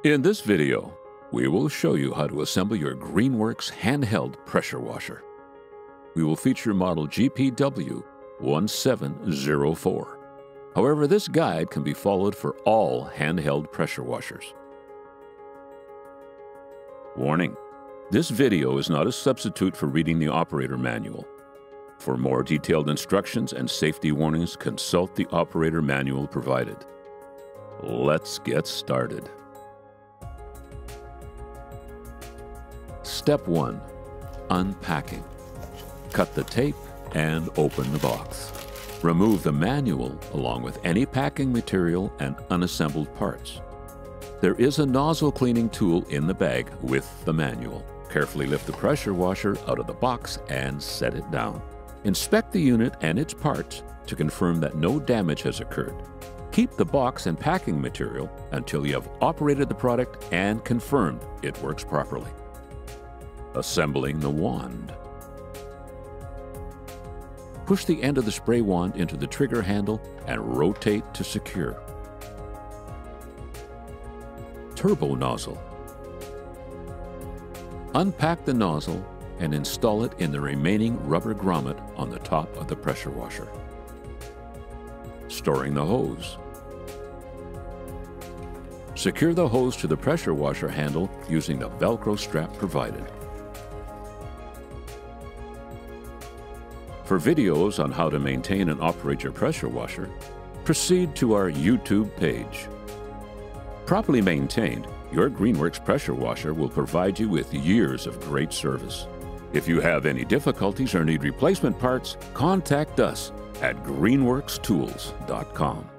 In this video, we will show you how to assemble your Greenworks handheld pressure washer. We will feature model GPW 1704. However, this guide can be followed for all handheld pressure washers. Warning: this video is not a substitute for reading the operator manual. For more detailed instructions and safety warnings, consult the operator manual provided. Let's get started. Step 1. Unpacking. Cut the tape and open the box. Remove the manual along with any packing material and unassembled parts. There is a nozzle cleaning tool in the bag with the manual. Carefully lift the pressure washer out of the box and set it down. Inspect the unit and its parts to confirm that no damage has occurred. Keep the box and packing material until you have operated the product and confirmed it works properly. Assembling the wand. Push the end of the spray wand into the trigger handle and rotate to secure. Turbo nozzle. Unpack the nozzle and install it in the remaining rubber grommet on the top of the pressure washer. Storing the hose. Secure the hose to the pressure washer handle using the Velcro strap provided. For videos on how to maintain and operate your pressure washer, proceed to our YouTube page. Properly maintained, your Greenworks pressure washer will provide you with years of great service. If you have any difficulties or need replacement parts, contact us at greenworkstools.com.